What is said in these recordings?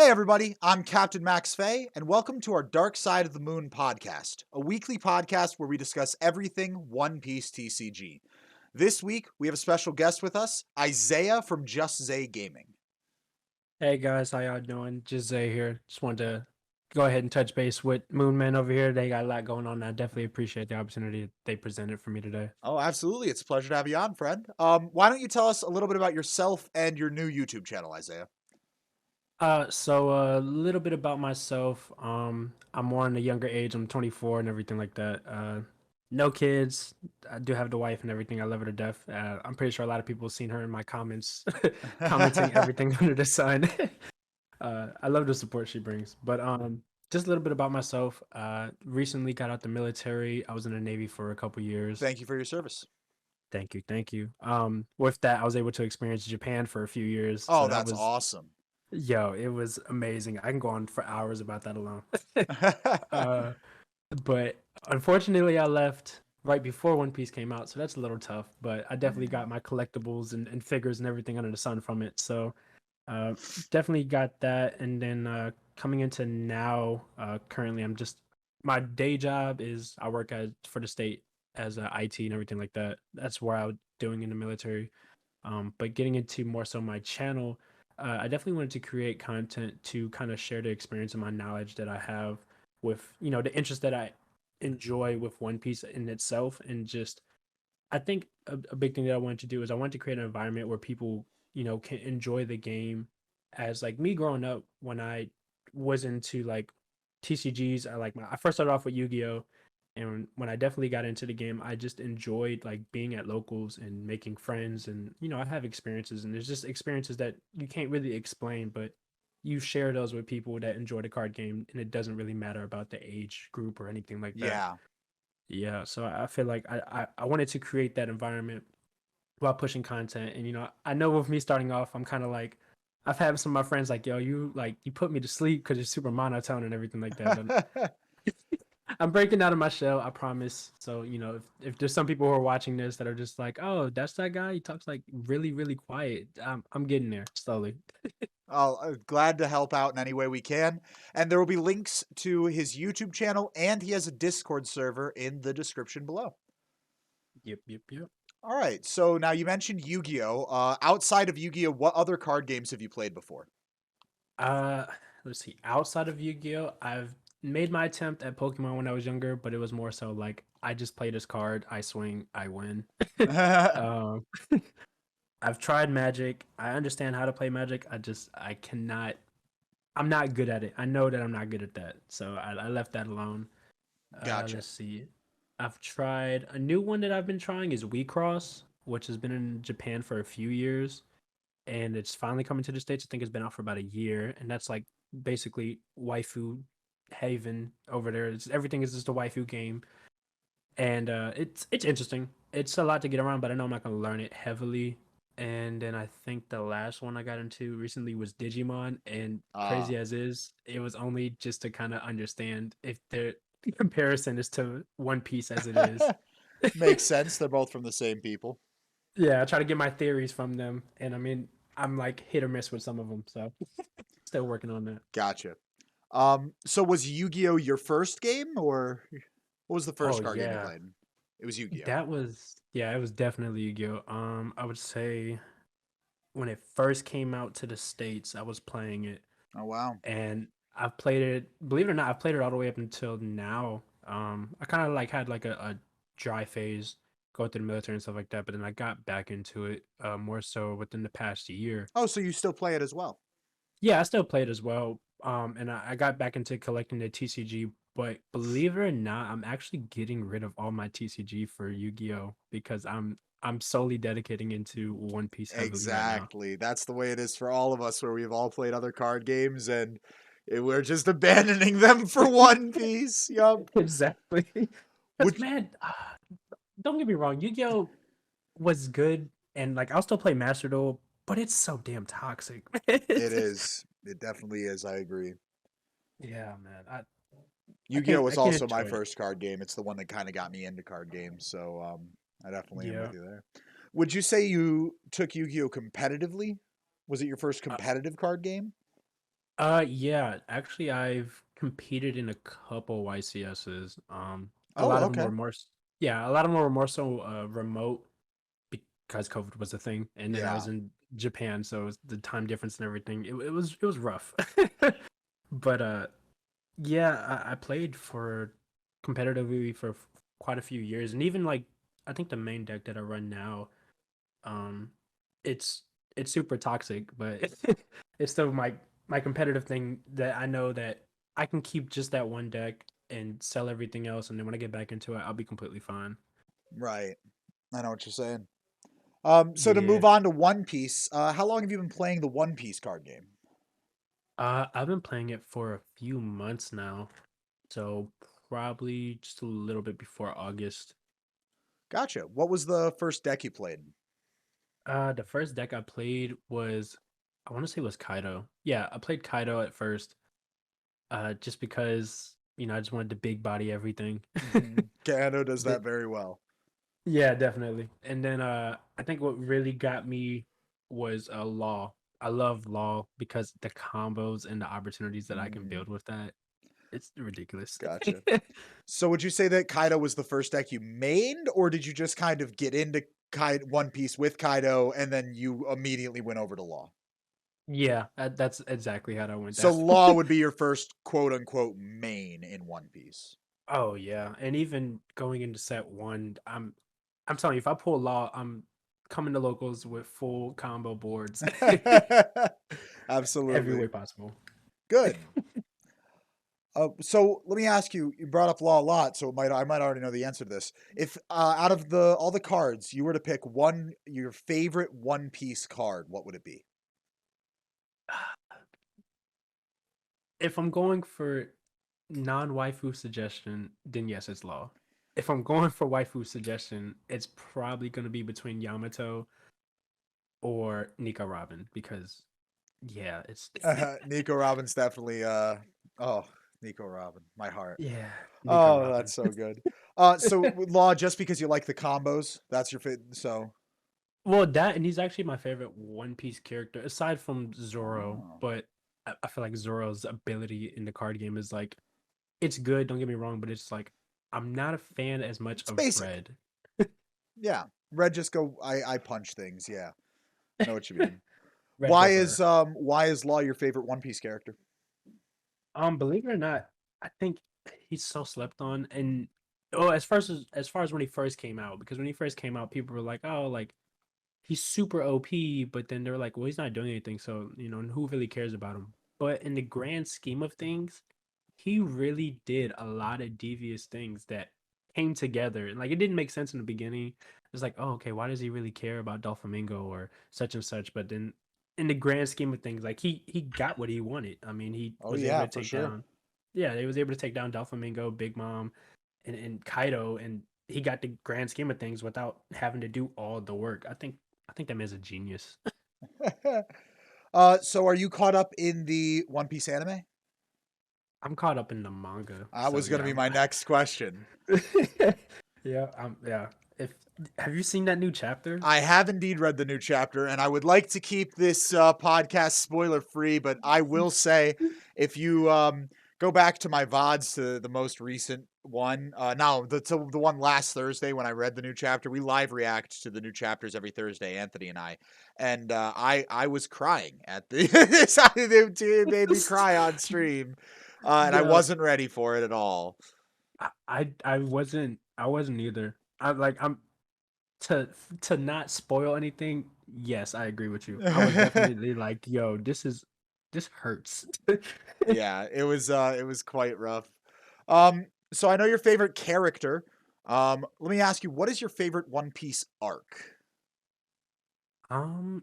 Hey everybody, I'm Captain Max Fay, and welcome to our Dark Side of the Moon podcast, a weekly podcast where we discuss everything One Piece TCG. This week, we have a special guest with us, Isaiah from JustZae Gaming. Hey guys, how y'all doing? JustZae here. Just wanted to go ahead and touch base with Moonman over here. They got a lot going on. I definitely appreciate the opportunity they presented for me today. Oh, absolutely. It's a pleasure to have you on, friend. Why don't you tell us a little bit about yourself and your new YouTube channel, Isaiah? So a little bit about myself. I'm more in the younger age. I'm 24 and everything like that. No kids. I do have the wife and everything. I love her to death. I'm pretty sure a lot of people have seen her in my comments, commenting everything under the sun. I love the support she brings. But just a little bit about myself. Recently got out the military. I was in the Navy for a couple years. Thank you for your service. Thank you, thank you. With that, I was able to experience Japan for a few years. So Oh, that that's was, awesome. yo, it was amazing. I can go on for hours about that alone. uh, but unfortunately, I left right before One Piece came out, so that's a little tough. But I definitely got my collectibles and figures and everything under the sun from it. So uh, definitely got that. And then coming into now, currently, I'm just my day job is I work for the state as a IT and everything like that. That's where I was doing in the military. But getting into more so my channel, I definitely wanted to create content to kind of share the experience and my knowledge that I have with the interest that I enjoy with One Piece in itself, and just I think a big thing that I wanted to do is I wanted to create an environment where people, can enjoy the game as like me growing up when I was into like TCGs. I first started off with Yu-Gi-Oh! And when I definitely got into the game, I just enjoyed like being at locals and making friends. And I have experiences, and there's just experiences that you can't really explain, but you share those with people that enjoy the card game, and it doesn't really matter about the age group or anything like that. Yeah. Yeah, so I feel like I wanted to create that environment while pushing content. And I know with me starting off, I'm kind of like I've had some of my friends like, yo, you put me to sleep because you're super monotone and everything like that. But I'm breaking out of my shell, I promise. So if there's some people who are watching this that are just like, oh, that's that guy, he talks like really really quiet. I'm getting there slowly. Glad to help out in any way we can. And there will be links to his YouTube channel, and he has a Discord server in the description below. Yep, yep, yep. All right. So now you mentioned Yu-Gi-Oh. Outside of Yu-Gi-Oh, what other card games have you played before? Uh, let's see. Outside of Yu-Gi-Oh, I've made my attempt at Pokemon when I was younger, but it was more so like I just play this card, I swing, I win. um, I've tried Magic. I understand how to play Magic. I cannot. I'm not good at it. I know that I'm not good at that, so I left that alone. Gotcha. Let's see. I've tried a new one that I've been trying is WeCross, which has been in Japan for a few years, and it's finally coming to the States. I think it's been out for about a year, and that's like basically waifu haven over there. Everything is just a waifu game, and it's interesting. It's a lot to get around, but I know I'm not gonna learn it heavily. And then I think the last one I got into recently was Digimon, and Uh, crazy as is, it was only just to kind of understand if the comparison is to One Piece as it is. Makes sense. They're both from the same people. Yeah, I try to get my theories from them, and I mean, I'm like hit or miss with some of them, so still working on that. Gotcha. So was Yu-Gi-Oh your first game, or what was the Oh first card game you yeah, played? It was Yu-Gi-Oh. that was yeah, it was definitely Yu-Gi-Oh. I would say when it first came out to the States, I was playing it, Oh wow. and I've played it. Believe it or not, I've played it all the way up until now. I kind of like had like a dry phase going through the military and stuff like that, but then I got back into it more so within the past year. Oh, so you still play it as well? Yeah, I still play it as well. And I got back into collecting the TCG, but believe it or not, I'm actually getting rid of all my TCG for Yu-Gi-Oh because I'm solely dedicating into One Piece heavily right now. Exactly. That's the way it is for all of us, where we've all played other card games and we're just abandoning them for One Piece. Yup. Exactly. Because Which man, don't get me wrong, Yu-Gi-Oh was good, and like I'll still play Master Duel, but it's so damn toxic. it is. It definitely is. I agree. Yeah, man. Yu-Gi-Oh I was can't also my enjoy it. first card game. It's the one that kind of got me into card games. So I definitely am with Yeah. you there. Would you say you took Yu-Gi-Oh competitively? Was it your first Uh, competitive card game? Yeah, actually, I've competed in a couple YCSs. A Oh, lot of them okay. were yeah, a lot of them were more so remote because COVID was a thing, and then I Yeah. was in Japan, so it was the time difference and everything. It was rough, but yeah, I played for competitively for quite a few years, and even like I think the main deck that I run now, um, it's it's super toxic, but it's still my competitive thing that I know that I can keep just that one deck and sell everything else, and then when I get back into it, I'll be completely fine. Right. I know what you're saying. So to Yeah. move on to One Piece, how long have you been playing the One Piece card game? I've been playing it for a few months now, so probably just a little bit before August. Gotcha. What was the first deck you played? The first deck I played was, I want to say it was Kaido. Yeah, I played Kaido at first, just because I just wanted to big body everything. Kano does The- that very well. yeah, definitely. And then I think what really got me was Law. I love Law because the combos and the opportunities that I can Mm, build with that, it's ridiculous. gotcha. So would you say that Kaido was the first deck you mained, or did you just kind of get into One Piece with Kaido and then you immediately went over to Law? Yeah, that's exactly how that went So down. Law would be your first quote unquote main in One Piece. Oh yeah, and even going into set one, I'm telling you, if I pull Law, I'm coming to locals with full combo boards, every Absolutely. way possible. Good. So let me ask you. You brought up Law a lot, so I might already know the answer to this. If out of the all the cards, you were to pick one your favorite One Piece card, what would it be? If I'm going for non-waifu suggestion, then yes, it's Law. If I'm going for waifu suggestion, it's probably going to be between Yamato or Nika Robin because yeah, it's Nico Robin's definitely. Oh, Nico Robin, my heart. yeah, Nika Oh, Robin. that's so good. So with Law, just because you like the combos, that's your fit. So. Well, that and he's actually my favorite One Piece character aside from Zoro, Oh. but I feel like Zoro's ability in the card game is like it's good, don't get me wrong, but it's like I'm not a fan as much It's of basic. Red. Yeah. Red just go I punch things, yeah. Know what you mean. Red Gopher. Why is Law your favorite One Piece character? Believe it or not, I think he's so slept on and oh as far as when he first came out, because when he first came out, people were like, oh, like he's super OP, but then they're like, well, he's not doing anything, so and who really cares about him? But in the grand scheme of things, he really did a lot of devious things that came together. And like it didn't make sense in the beginning. It's like, oh, okay, why does he really care about Doflamingo or such and such? But then in the grand scheme of things, like he got what he wanted. I mean, he Oh was able yeah, to for take sure. down yeah, he was able to take down Doflamingo, Big Mom, and Kaido, and he got the grand scheme of things without having to do all the work. I think that man's a genius. So are you caught up in the One Piece anime? I'm caught up in the manga, That so was gonna yeah. be my next question. Yeah, yeah. If have you seen that new chapter? I have indeed read the new chapter, and I would like to keep this podcast spoiler free, but I will say if you go back to my VODs to the most recent one, no, to the one last Thursday when I read the new chapter, we live react to the new chapters every Thursday, Anthony and I. And I was crying at the it made me cry on stream. And I Yeah, wasn't ready for it at all. I wasn't either. I'm to to not spoil anything. Yes, I agree with you. I was definitely like, yo, this hurts. Yeah, it was quite rough. So I know your favorite character. Let me ask you, what is your favorite One Piece arc? Um,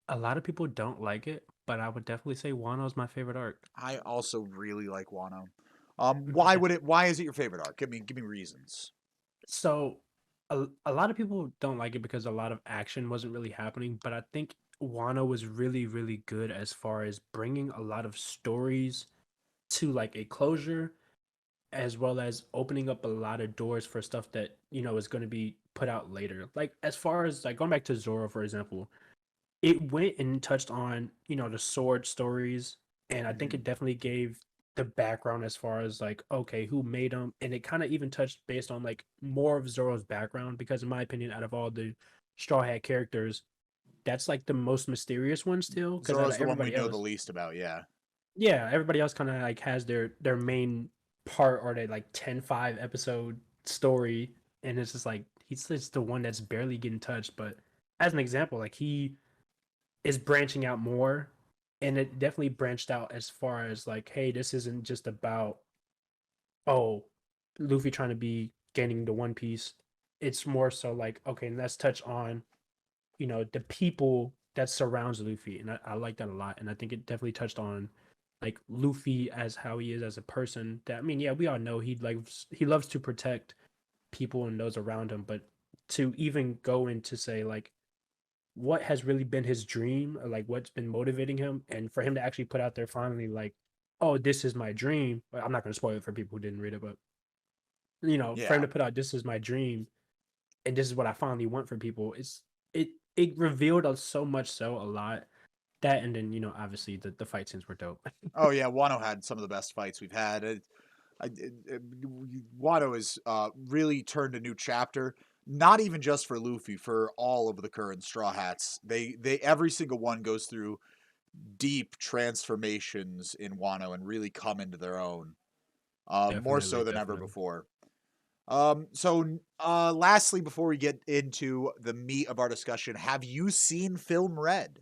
a lot of people don't like it, but I would definitely say Wano's my favorite arc. I also really like Wano. Why is it your favorite arc? Give me reasons. So a lot of people don't like it because a lot of action wasn't really happening, but I think Wano was really, really good as far as bringing a lot of stories to like a closure, as well as opening up a lot of doors for stuff that is going to be put out later. Like as far as like going back to Zoro, for example, it went and touched on the sword stories And I think Mhm. it definitely gave the background as far as like, okay, who made him, and it kind of even touched based on like more of Zoro's background, because in my opinion, out of all the Straw Hat characters, that's like the most mysterious one still. Because out Zoro's of the one we everybody know the else, least about, yeah. yeah, everybody else kind of like has their main part or their like 10-5 episode story, and it's just like he's just the one that's barely getting touched. But as an example, like he is branching out more, and it definitely branched out as far as like, hey, this isn't just about, oh, Luffy trying to be gaining the One Piece. It's more so like, okay, let's touch on, the people that surrounds Luffy, and I like that a lot. And I think it definitely touched on like Luffy as how he is as a person. That, I mean, yeah, we all know he loves to protect people and those around him, but to even go into say like what has really been his dream, or like what's been motivating him, and for him to actually put out there finally like, oh, this is my dream. I'm not going to spoil it for people who didn't read it, but for him Yeah. to put out this is my dream, and this is what I finally want for people. It revealed us so much, so a lot. That, and then obviously the fight scenes were dope. Oh yeah, Wano had some of the best fights we've had. Wano has really turned a new chapter. Not even just for Luffy, for all of the current Straw Hats. They every single one goes through deep transformations in Wano and really come into their own. More so Definitely, than ever definitely. before. Lastly, before we get into the meat of our discussion, have you seen Film Red?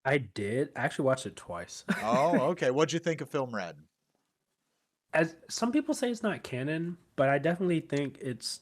I did. I actually watched it twice. Oh, okay. What'd you think of Film Red? As some people say it's not canon, but I definitely think it's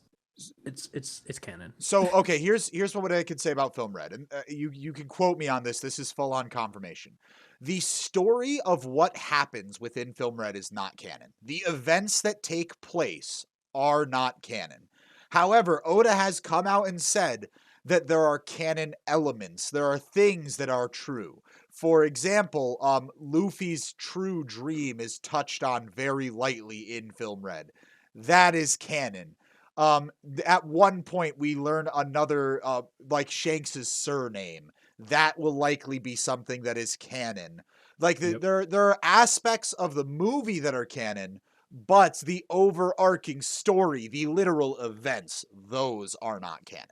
canon. So, okay, here's what I could say about Film Red, and you can quote me on this. This is full on confirmation. The story of what happens within Film Red is not canon. The events that take place are not canon. However, Oda has come out and said that there are canon elements. There are things that are true. For example, Luffy's true dream is touched on very lightly in Film Red. That is canon. At one point we learn another like Shanks's surname. That will likely be something that is canon. Like Yep, there are aspects of the movie that are canon, but the overarching story, the literal events, those are not canon.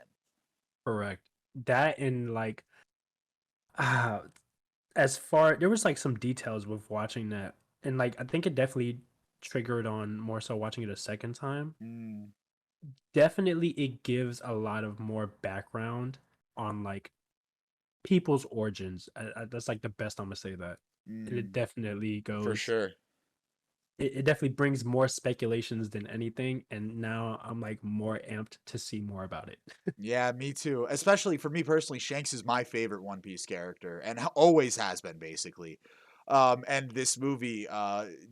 correct. That, and like, uh, as far there was like some details with watching that, and like I think it definitely triggered on more so watching it a second time. Mm, Definitely, it gives a lot of more background on like people's origins. That's like the best I'm gonna say that. And it mm, definitely for goes. sure. It definitely brings more speculations than anything, and now I'm like more amped to see more about it. Yeah, me too. Especially for me personally, Shanks is my favorite One Piece character and always has been basically. And this movie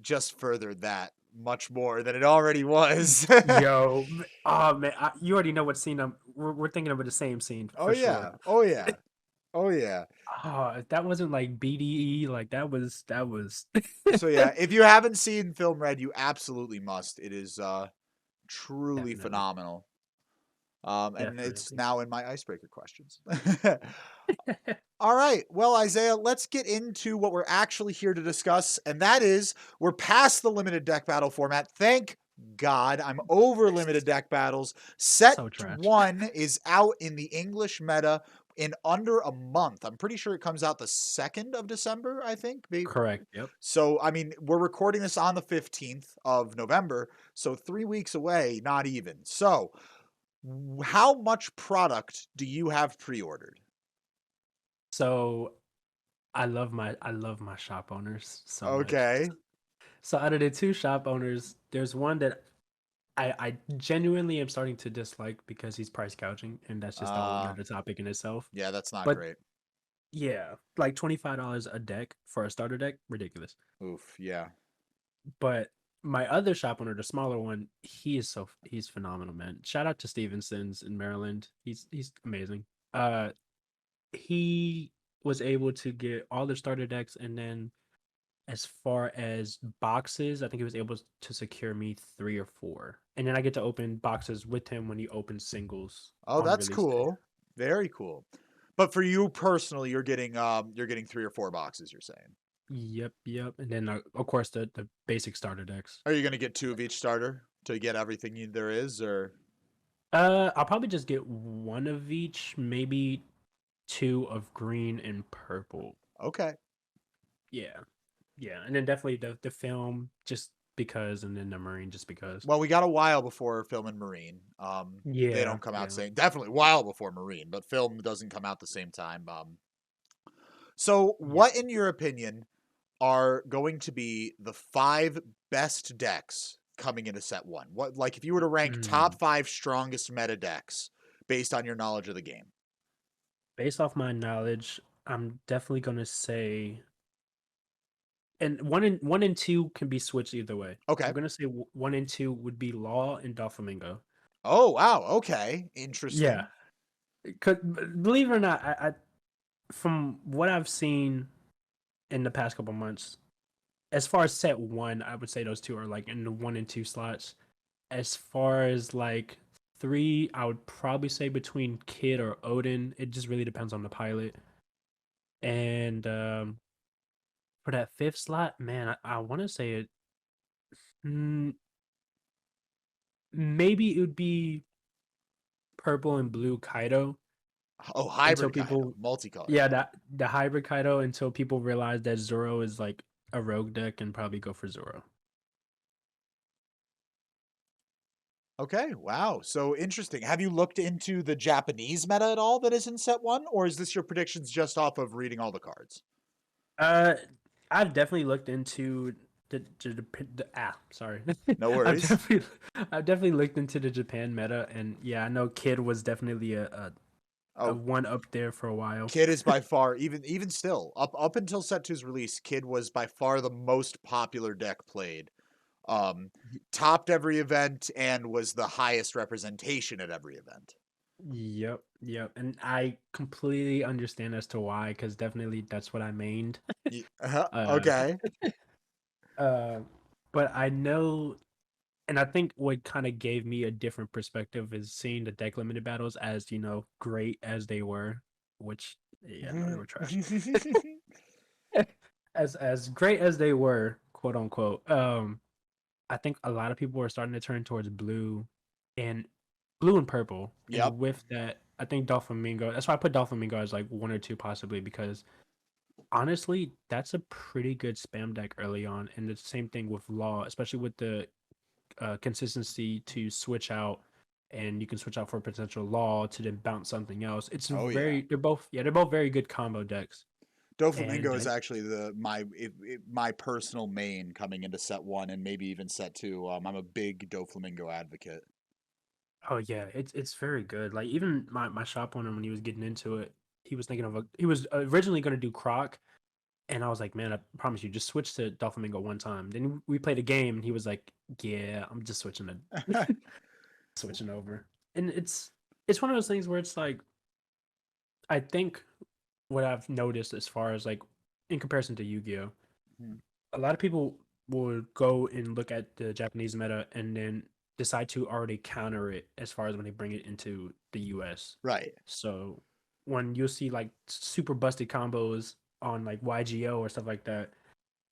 just furthered that much more than it already was. Yo, oh man, you already know what scene we're thinking of the same scene Oh for sure. yeah. Oh yeah. Oh yeah. Oh, if that wasn't like BDE, like that was So yeah, if you haven't seen Film Red, you absolutely must. It is truly definitely, phenomenal. And it's definitely. now in my icebreaker questions. All right. Well, Isaiah, let's get into what we're actually here to discuss. And that is, we're past the limited deck battle format. Thank God I'm over limited deck battles. Set So trash. 1 is out in the English meta in under a month. I'm pretty sure it comes out the 2nd of December, I think. Correct. Yep. So, I mean, we're recording this on the 15th of November. So, 3 weeks away, not even. So, how much product do you have pre ordered? So I love my shop owners so much. Okay. So out of the two shop owners, there's one that I genuinely am starting to dislike because he's price gouging, and that's just a whole Uh, nother topic in itself. yeah, that's not But great. yeah, like $25 a deck for a starter deck, ridiculous. Oof, yeah. But my other shop owner, the smaller one, he's phenomenal, man. Shout out to Stevenson's in Maryland. He's amazing. He was able to get all the starter decks, and then as far as boxes, I think he was able to secure me 3 or 4. And then I get to open boxes with him when he opens singles Oh, on that's release day. cool. Very cool. But for you personally, you're getting 3 or 4 boxes, you're saying. Yep. And then of course the basic starter decks. Are you going to get two of each starter to get everything there is, or? I'll probably just get one of each, maybe two of green and purple. Okay. Yeah, yeah, and then definitely the film just because, and then the marine just because. Well, we got a while before film and marine. They Yeah, don't come out yeah. same. Definitely a while before marine, but film doesn't come out the same time. So Yep. what, in your opinion, are going to be the five best decks coming into set one? What, like, if you were to rank top Mm. five strongest meta decks based on your knowledge of the game? Based off my knowledge, I'm definitely gonna say, and one and two can be switched either way. I'm Okay. gonna say one and two would be Law and Doflamingo. Oh wow. Okay. Yeah, Interesting. believe it or not, I from what I've seen in the past couple months, as far as set one, I would say those two are like in the one and two slots. As far as like three, I would probably say between Kid or Odin. It just really depends on the pilot. And for that fifth slot, man, I want to say it. Mm, maybe it would be purple and blue Kaido Oh, until hybrid Kaido, people, multicolored. yeah, that the hybrid Kaido until people realize that Zoro is like a rogue deck and probably go for Zoro. Okay, wow. So interesting. Have you looked into the Japanese meta at all that is in set one, or is this your predictions just off of reading all the cards? Uh, I've definitely looked into sorry. No I've worries. definitely I've definitely looked into the Japan meta, and yeah, I know Kid was definitely a Oh, one up there for a while. Kid is by far, even still, up until set two's release, Kid was by far the most popular deck played. Um, Topped every event and was the highest representation at every event. Yep, and I completely understand as to why, because definitely that's what I mained. Uh, Okay. uh, but I know, and I think what kind of gave me a different perspective is seeing the deck limited battles as great as they were, which yeah, no, they were trash. As great as they were, quote unquote. I think a lot of people are starting to turn towards and blue and purple, Yep. and with that, I think Doflamingo. That's why I put Doflamingo as like one or two possibly because honestly, that's a pretty good spam deck early on, and the same thing with Law, especially with the consistency to switch out, and you can switch out for potential Law to then bounce something else. It's Oh yeah. they're both very good combo decks, Doflamingo and is actually my personal main coming into set one and maybe even set two. I'm a big Doflamingo advocate. oh yeah, it's very good. Like even my shop owner when he was getting into it, he was originally going to do Croc, and I was like, man, I promise you, just switch to Doflamingo one time. Then we played a game, and he was like, yeah, I'm just switching over. And it's one of those things where it's like I think what I've noticed as far as like in comparison to Yu-Gi-Oh, a lot of people will go and look at the Japanese meta and then decide to already counter it as far as when they bring it into the US. Right. So when you'll see like super busted combos on like YGO or stuff like that,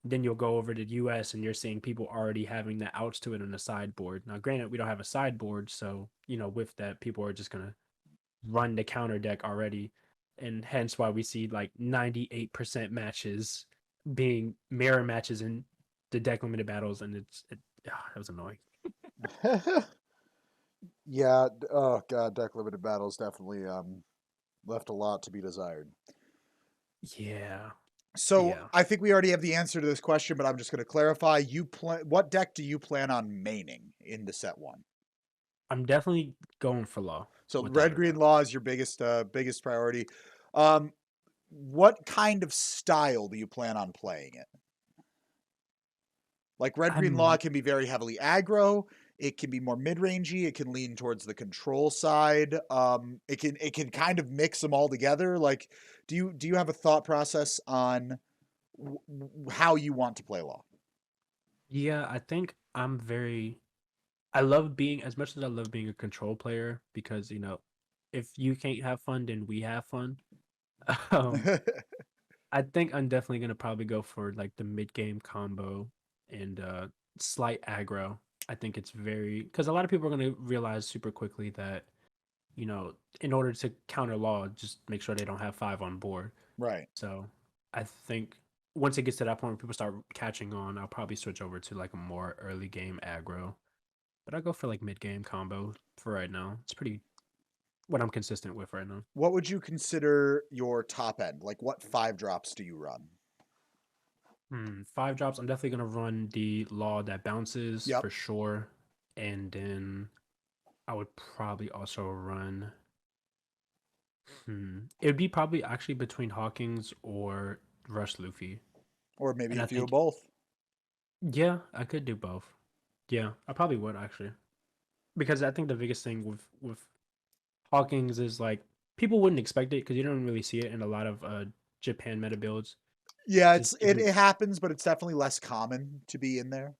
then you'll go over to the US and you're seeing people already having the outs to it on the sideboard. Now, granted, we don't have a sideboard, so with that, people are just gonna run the counter deck already, and hence why we see like 98% matches being mirror matches in the deck limited battles, and that was annoying. Yeah. Oh god, deck limited battles definitely left a lot to be desired. Yeah, So yeah. I think we already have the answer to this question, but I'm just going to clarify. What deck do you plan on maining into set one? I'm definitely going for Law So without red a green doubt. law is your biggest priority. Um, what kind of style do you plan on playing it? Like red green law I'm can be very heavily aggro. It can be more mid rangey. It can lean towards the control side. It can kind of mix them all together. Like, do you have a thought process on how you want to play law? Yeah, I think I'm very. I love being as much as I love being a control player because if you can't have fun, then we have fun. Um, I think I'm definitely gonna probably go for like the mid game combo and slight aggro. I think it's very because a lot of people are gonna realize super quickly that in order to counter law, just make sure they don't have five on board. Right. So I think once it gets to that point where people start catching on, I'll probably switch over to like a more early game aggro. But I go for like mid game combo for right now. It's pretty what I'm consistent with right now. What would you consider your top end? Like, what 5 drops do you run? Five drops. I'm definitely gonna run the law that bounces Yep. for sure, and then I would probably also run. It would be probably actually between Hawkins or Rush Luffy, Or maybe and a I few of think both? yeah, I could do both. Yeah, I probably would actually because I think the biggest thing with Hawkins is like people wouldn't expect it because you don't really see it in a lot of Japan meta builds. Yeah, Just it, even it happens, but it's definitely less common to be in there.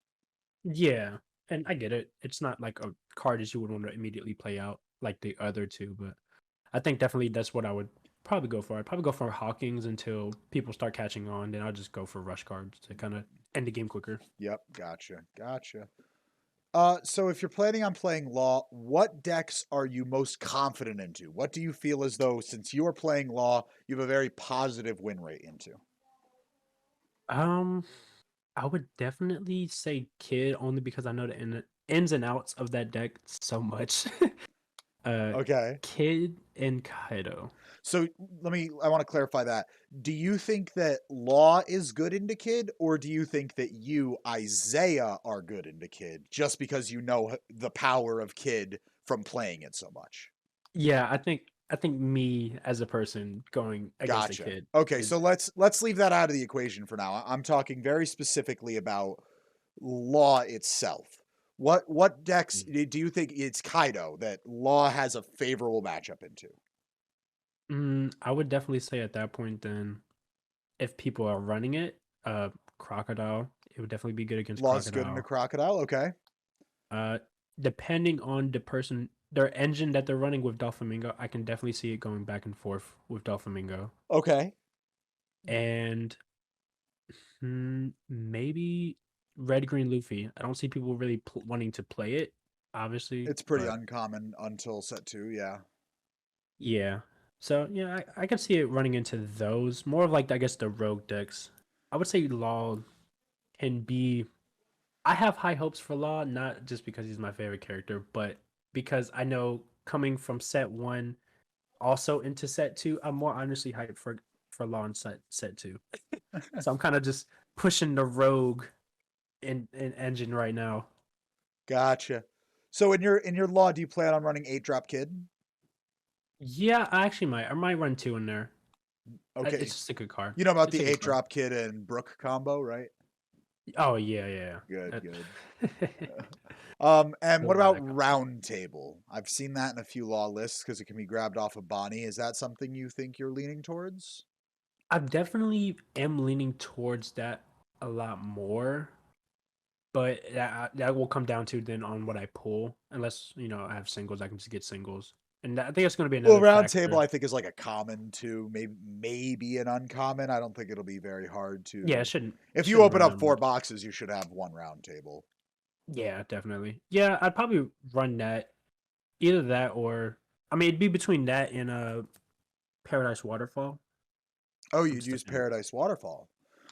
yeah, and I get it. It's not like a card that you would want to immediately play out like the other two, but I think definitely that's what I would probably go for. I'd probably go for Hawkins until people start catching on. Then I'll just go for rush cards to kind of end the game quicker. Yep, gotcha. So if you're planning on playing Law, what decks are you most confident into? What do you feel as though, since you are playing Law, you have a very positive win rate into? Um, I would definitely say Kid only because I know the ins and outs of that deck so much. uh, Okay. Kid and Kaido. So I want to clarify that. Do you think that Law is good into Kid, or do you think that you, Isaiah, are good into Kid just because you know the power of Kid from playing it so much? Yeah, I think me as a person going against a Gotcha. kid Okay, is so let's leave that out of the equation for now. I'm talking very specifically about Law itself. What decks do you think it's Kaido that Law has a favorable matchup into? I would definitely say at that point then if people are running it, Crocodile, it would definitely be good against Law's good into Crocodile. Crocodile. Okay. Uh, Depending on their engine that they're running with Doflamingo, I can definitely see it going back and forth with Doflamingo. Okay. And maybe Red Green Luffy. I don't see people really wanting to play it, obviously, It's pretty but uncommon until set 2, yeah. yeah. So yeah, I can see it running into those more of like I guess the rogue decks. I would say Law can be. I have high hopes for Law, not just because he's my favorite character, but because I know coming from set one also into set two, I'm more honestly hyped for Law in set two. So I'm kind of just pushing the rogue in engine right now. Gotcha. So in your Law, do you plan on running 8 drop Kid? Yeah, I might run two in there. Okay. It's just a good card. You know about It's a the good 8 card. drop Kid and Brook combo, right? Oh yeah. Good, That- good. And Really what love about that combo. Round Table? I've seen that in a few Law lists because it can be grabbed off of Bonnie. Is that something you think you're leaning towards? I definitely am leaning towards that a lot more, but that will come down to then on what I pull. Unless I have singles, I can just get singles, and I think that's going to be Well, another Round Table factor. I think is like a common too, maybe an uncommon. I don't think it'll be very hard Yeah, to. it If you shouldn't open run up that four much. boxes, you should have one Round Table. Yeah, definitely. Yeah, I'd probably run that. Either that or I mean, it'd be between that and Paradise Waterfall. Oh, I'm you'd stuck use in. Paradise Waterfall.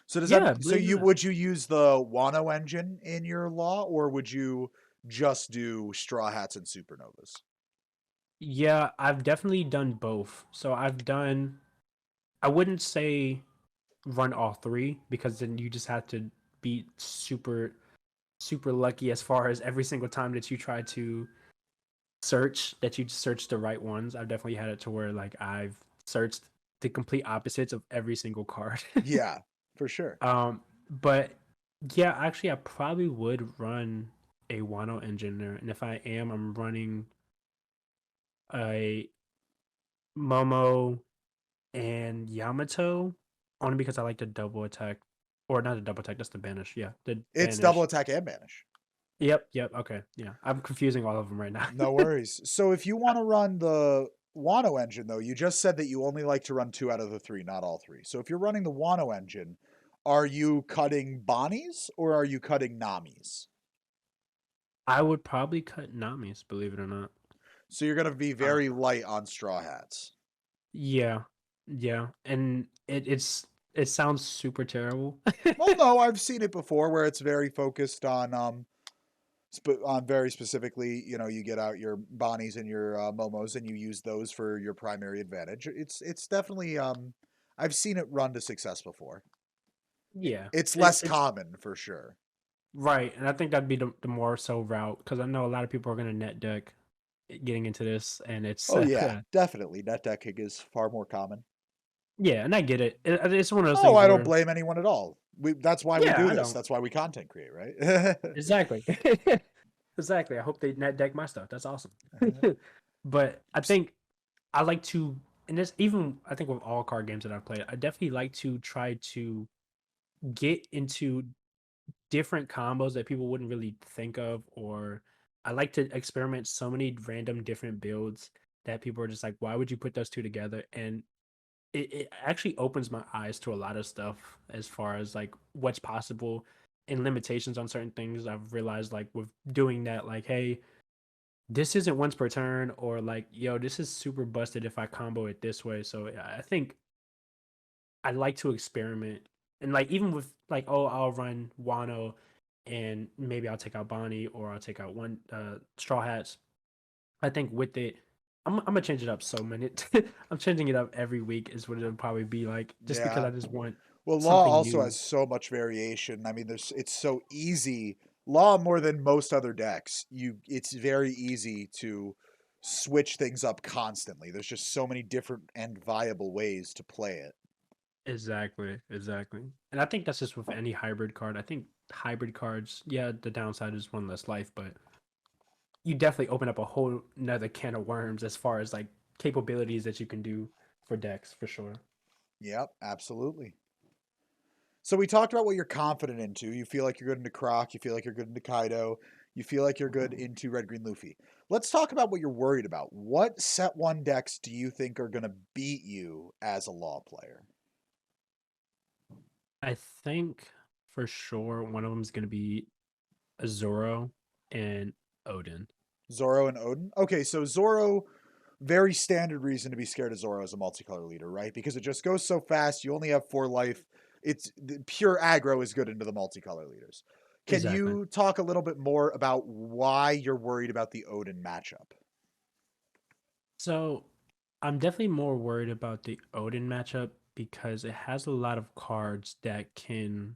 So does that Yeah, so believe it or you not. would you use the Wano engine in your Law, or would you just do Straw Hats and Supernovas? Yeah, I've definitely done both. So I wouldn't say run all three because then you just have to be super lucky as far as every single time that you try to search that you search the right ones. I've definitely had it to where like I've searched the complete opposites of every single card. Yeah, for sure. But yeah, actually I probably would run a Wano engine there. And if I am, I'm running a Momo and Yamato only because I like the double attack. Or not the double attack, that's the banish. Yeah, the It's double banish. attack and banish. Yep. Okay. Yeah. I'm confusing all of them right now. No worries. So if you want to run Wano engine, though, you just said that you only like to run 2 out of the 3, not all 3. So if you're running the Wano engine, are you cutting Bonnies or are you cutting Namis? I would probably cut Nami's, believe it or not. So you're going to be Uh, very light on Straw Hats. yeah, yeah, and it sounds super terrible. Well, no, I've seen it before where it's very focused on on very specifically, you get out your Bonnies and your Momos and you use those for your primary advantage. It's definitely I've seen it run to success before. Yeah, It's less it's common for sure. right, and I think that'd be the more so route because I know a lot of people are gonna net deck getting into this, and it's Oh yeah, definitely. Net decking is far more common. yeah, and I get it. It's one of those Oh, things I don't where blame anyone at all. That's why we yeah, do I this. don't That's why we content create, right? exactly. Exactly. I hope they net deck my stuff. That's awesome. But I think I like to, and this even I think with all card games that I've played, I definitely like to try to get into different combos that people wouldn't really think of, or I like to experiment so many random different builds that people are just like, why would you put those two together? And it actually opens my eyes to a lot of stuff as far as like what's possible and limitations on certain things. I've realized like with doing that, like, hey, this isn't once per turn, or like, yo, this is super busted if I combo it this way. So I think I like to experiment. And like even with like, oh, I'll run Wano and maybe I'll take out Bonnie or I'll take out one Straw Hats. I think with it, I'm gonna change it up so many. I'm changing it up every week is what it'll probably be like, just because Yeah. I just want Well, Law something also new. has so much variation. I mean, it's so easy. Law more than most other decks. It's very easy to switch things up constantly. There's just so many different and viable ways to play it. Exactly, exactly. And I think that's just with any hybrid card. I think hybrid cards, yeah, the downside is one less life, but you definitely open up a whole another can of worms as far as like capabilities that you can do for decks for sure. Yep, absolutely. So we talked about what you're confident into. You feel like you're good into Croc. You feel like you're good into Kaido. You feel like you're good into Red Green Luffy. Let's talk about what you're worried about. What set one decks do you think are going to beat you as a Law player? I think for sure one of them is going to be Azoro and Odin. Zoro and Odin. Okay, so Zoro, very standard reason to be scared of Zoro as a multicolor leader, right? Because it just goes so fast. You only have 4 life. It's pure aggro is good into the multicolor leaders. Can Exactly. you talk a little bit more about why you're worried about the Odin matchup? So I'm definitely more worried about the Odin matchup because it has a lot of cards that can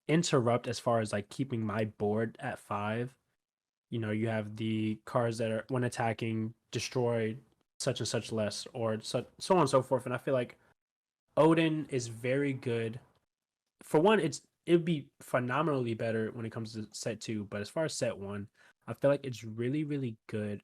interrupt as far as like keeping my board at 5. You know, you have the cards that are when attacking destroy such and such less, or so on and so forth. And I feel like Odin is very good. For one, it'd be phenomenally better when it comes to set 2, but as far as set 1, I feel like it's really really good.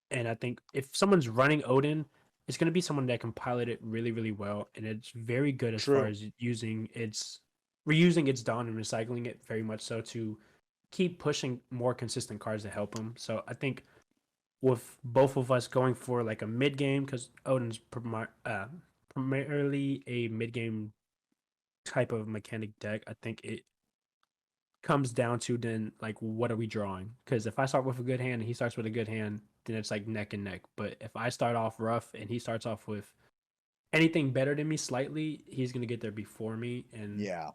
And I think if someone's running Odin, it's going to be someone that can pilot it really really well, and it's very good as far True. as using its reusing its Dawn and recycling it very much so to keep pushing more consistent cards to help him. So I think with both of us going for like a mid game, because Odin's primarily a mid game type of mechanic deck, I think it comes down to then like what are we drawing? Because if I start with a good hand and he starts with a good hand, then it's like neck and neck. But if I start off rough and he starts off with anything better than me slightly, he's gonna get there before me, and Yeah.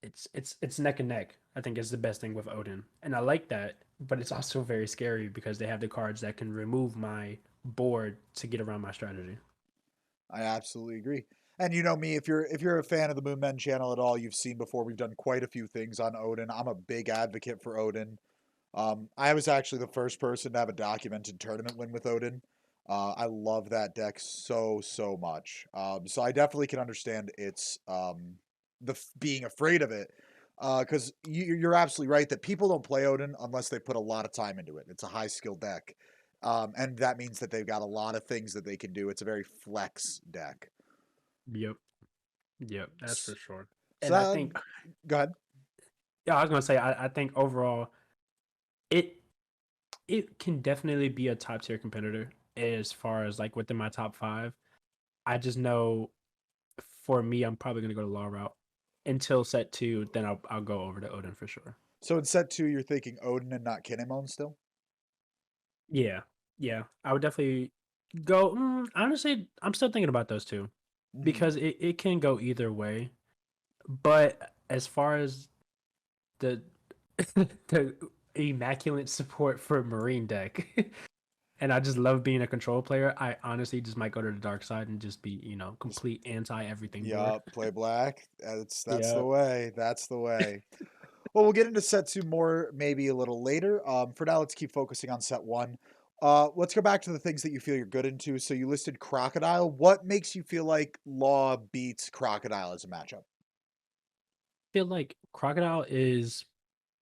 it's neck and neck. I think is the best thing with Odin, and I like that. But it's also very scary because they have the cards that can remove my board to get around my strategy. I absolutely agree. And you know me, if you're a fan of the Moonmen channel at all, you've seen before we've done quite a few things on Odin. I'm a big advocate for Odin. I was actually the first person to have a documented tournament win with Odin. I love that deck so much. So I definitely can understand its being afraid of it. Because you're absolutely right that people don't play Odin unless they put a lot of time into it. It's a high skill deck. And that means that they've got a lot of things that they can do. It's a very flex deck. Yep, yep, that's for sure. So And I think, go ahead. yeah, I was gonna say, I think overall, it it can definitely be a top tier competitor. as far as like within my top five. I just know for me, I'm probably gonna go to Law route until set two. Then I'll go over to Odin for sure. So in set two, you're thinking Odin and not Kinemon still? Yeah, yeah, I would definitely go. Honestly, I'm still thinking about those two Hmm. because it can go either way. But as far as the the immaculate support for Marine deck, and I just love being a control player, I honestly just might go to the dark side and just be, Just complete anti everything board. yeah, play black. That's the Yeah. way. That's the way. Well, we'll get into set two more maybe a little later. For now, let's keep focusing on set one. Let's go back to the things that you feel you're good into. So you listed Crocodile. What makes you feel like Law beats Crocodile as a matchup? Feel like Crocodile is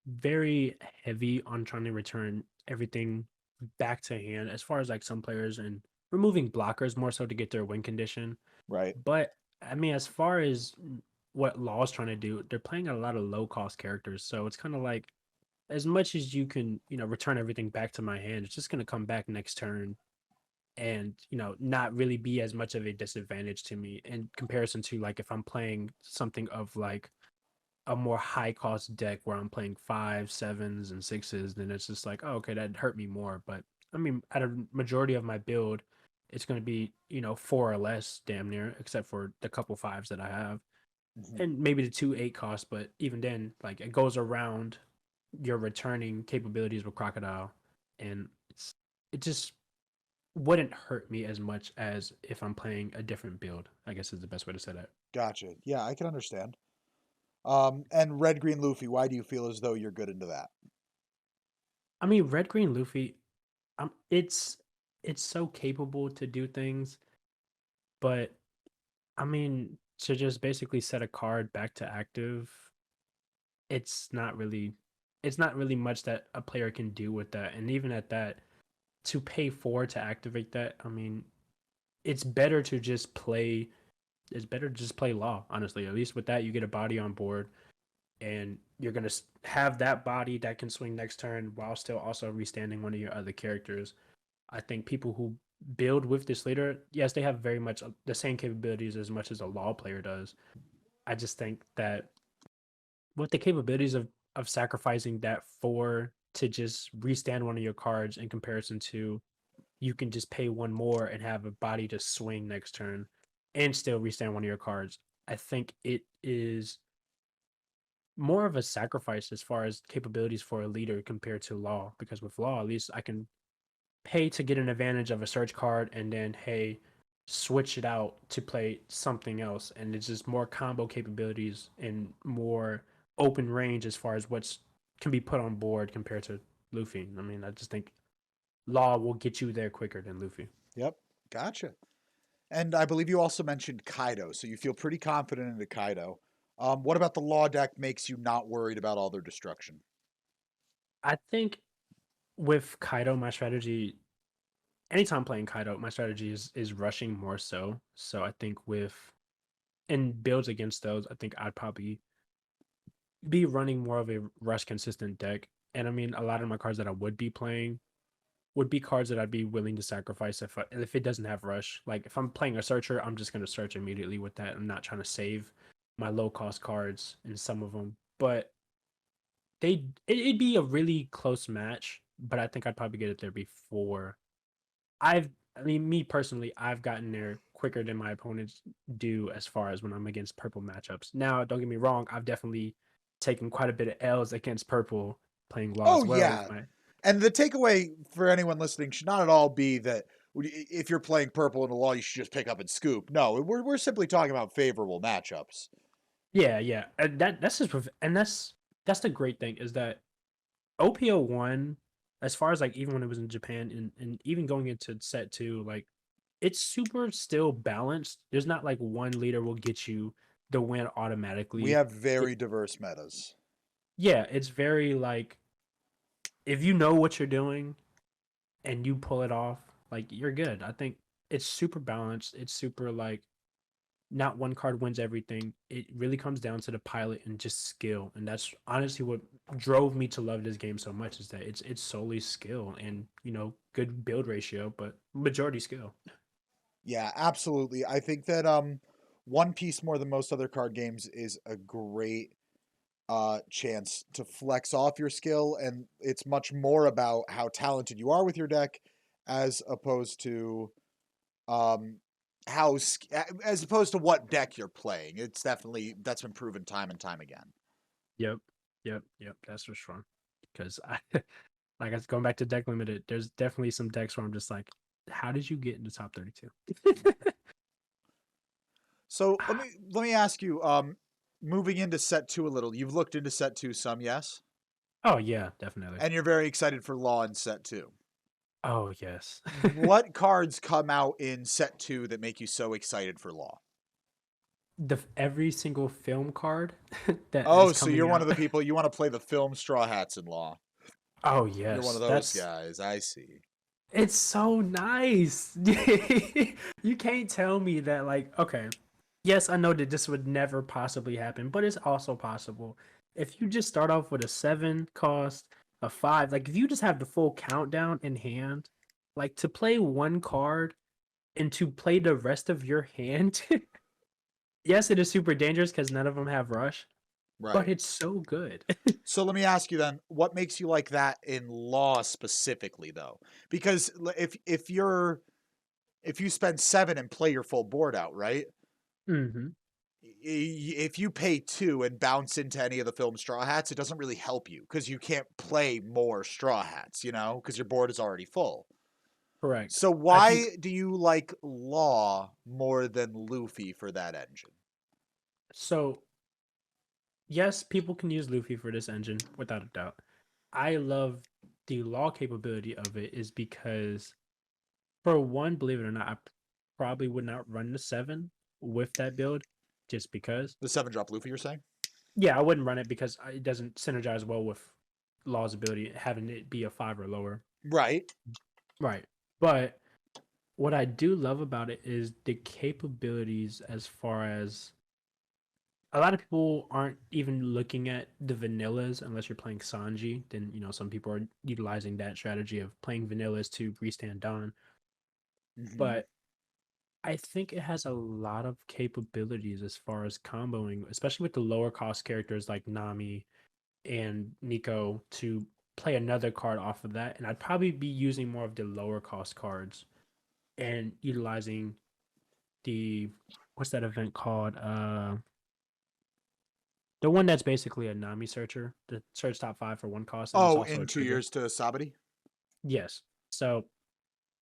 very heavy on trying to return everything back to hand as far as like some players and removing blockers more so to get their win condition. Right. But I mean, as far as what Law's trying to do, they're playing a lot of low cost characters. So it's kind of like as much as you can, return everything back to my hand, it's just going to come back next turn and, not really be as much of a disadvantage to me in comparison to like if I'm playing something of like a more high cost deck where I'm playing five, sevens, and sixes, then it's just like, oh, okay, that hurt me more. But I mean, at a majority of my build, it's going to be, four or less damn near, except for the couple fives that I have. Hmm. And maybe the two eight cost, but even then, like it goes around your returning capabilities with Crocodile. And it just wouldn't hurt me as much as if I'm playing a different build, I guess is the best way to say that. Gotcha. Yeah, I can understand. And Red Green Luffy, why do you feel as though you're good into that? I mean, Red Green Luffy, it's so capable to do things, but I mean, to just basically set a card back to active, it's not really it's not really much that a player can do with that. And even at that, to pay four to activate that, I mean, it's better to just play it's better to just play Law, honestly. At least with that you get a body on board and you're gonna have that body that can swing next turn while still also restanding one of your other characters. I think people who build with this leader, yes, they have very much the same capabilities as much as a Law player does. I just think that with the capabilities of sacrificing that four to just restand one of your cards in comparison to you can just pay one more and have a body to swing next turn and still restand one of your cards. I think it is more of a sacrifice as far as capabilities for a leader compared to Law, because with Law, at least I can pay to get an advantage of a search card and then hey switch it out to play something else, and it's just more combo capabilities and more open range as far as what's can be put on board compared to Luffy. I mean, I just think Law will get you there quicker than Luffy. Yep. Gotcha. And I believe you also mentioned Kaido, so you feel pretty confident in the Kaido. What about the Law deck makes you not worried about all their destruction? I think with Kaido, my strategy anytime playing Kaido, my strategy is rushing more so. So I think with in builds against those, I think I'd probably be running more of a rush consistent deck. And I mean, a lot of my cards that I would be playing would be cards that I'd be willing to sacrifice if it doesn't have rush. Like if I'm playing a searcher, I'm just going to search immediately with that. I'm not trying to save my low cost cards in some of them. But it'd be a really close match. But I think I'd probably get it there before I've I mean, me personally, I've gotten there quicker than my opponents do as far as when I'm against purple matchups. Now, don't get me wrong, I've definitely taken quite a bit of L's against purple playing Law Oh as well with yeah, my and the takeaway for anyone listening should not at all be that if you're playing purple in the Law, you should just pick up and scoop. No, we're simply talking about favorable matchups. yeah, yeah. And that's just and that's the great thing is that OPO1 as far as like even when it was in Japan and even going into set 2 like it's super still balanced. There's not like one leader will get you the win We automatically. have very diverse metas. Yeah, it's very like if you know what you're doing and you pull it off, like you're good. I think it's super balanced. It's super like not one card wins everything. It really comes down to the pilot and just skill. And that's honestly what drove me to love this game so much is that it's solely skill and good build ratio, but majority skill. Yeah, absolutely. I think that One Piece more than most other card games is a great chance to flex off your skill, and it's much more about how talented you are with your deck as opposed to um as opposed to what deck you're playing. It's definitely that's been proven time and time again. Yep, yep. That's for sure. Because I like I was going back to deck limited. There's definitely some decks where I'm just like, how did you get into top 32? So let me ask you, moving into set two a little, you've looked into set two some, yes? Oh yeah, definitely. And you're very excited for Law in set two. Oh yes. What cards come out in set two that make you so excited for Law? Every single film card that Oh, is so you're coming one of out. the people you want to play the film Straw Hats in Law. Oh You're one yes, of those that's guys. I see. it's so nice. You can't tell me that, like, okay, yes, I know that this would never possibly happen, but it's also possible. If you just start off with a 7 cost, a 5, like if you just have the full countdown in hand, like to play one card and to play the rest of your hand, yes, it is super dangerous because none of them have rush, but Right. it's so good. So let me ask you then, what makes you like that in Law specifically though? Because if you spend 7 and play your full board out, right? Hmm. If you pay 2 and bounce into any of the film Straw Hats, it doesn't really help you because you can't play more Straw Hats, because your board is already full. Correct. So I think why do you like Law more than Luffy for that engine? so. Yes, people can use Luffy for this engine without a doubt. I love the law capability of it is because, for one, believe it or not, I probably would not run the 7 with that build just because. The 7-drop Luffy, you're saying? Yeah, I wouldn't run it because it doesn't synergize well with law's ability, having it be a 5 or lower. Right. Right. But what I do love about it is the capabilities as far as a lot of people aren't even looking at the vanillas unless you're playing Sanji. Then some people are utilizing that strategy of playing vanillas to restand Dawn. Mm-hmm. But I think it has a lot of capabilities as far as comboing, especially with the lower cost characters like Nami and Nico to play another card off of that. And I'd probably be using more of the lower cost cards and utilizing the what's that event called? The one that's basically a Nami searcher, the search top 5 for 1 cost, and it's Oh, also in a two trigger. years to Sabati? Yes. So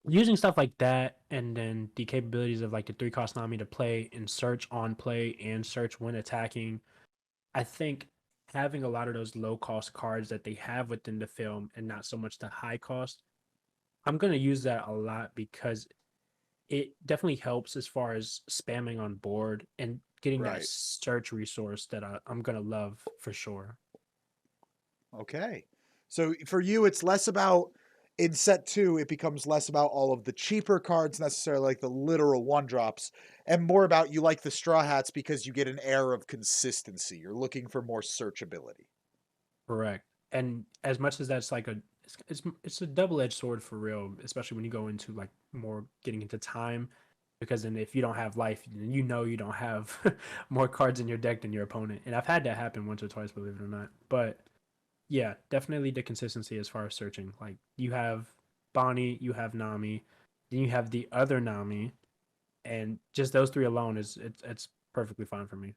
using stuff like that, and then the capabilities of like the 3 cost Nami to play and search on play and search when attacking, I think having a lot of those low cost cards that they have within the film and not so much the high cost, I'm gonna use that a lot because it definitely helps as far as spamming on board and getting that Right. search resource that I'm gonna love for sure. Okay. So for you, it's less about in set two, it becomes less about all of the cheaper cards necessarily like the literal 1-drops, and more about you like the Straw Hats because you get an air of consistency. You're looking for more searchability. Correct. And as much as that's like it's a double-edged sword for real, especially when you go into like more getting into time, because then if you don't have life, then you don't have more cards in your deck than your opponent. And I've had that happen once or twice, believe it or not. But yeah, definitely the consistency as far as searching. Like you have Bonnie, you have Nami, then you have the other Nami, and just those 3 alone it's perfectly fine for me.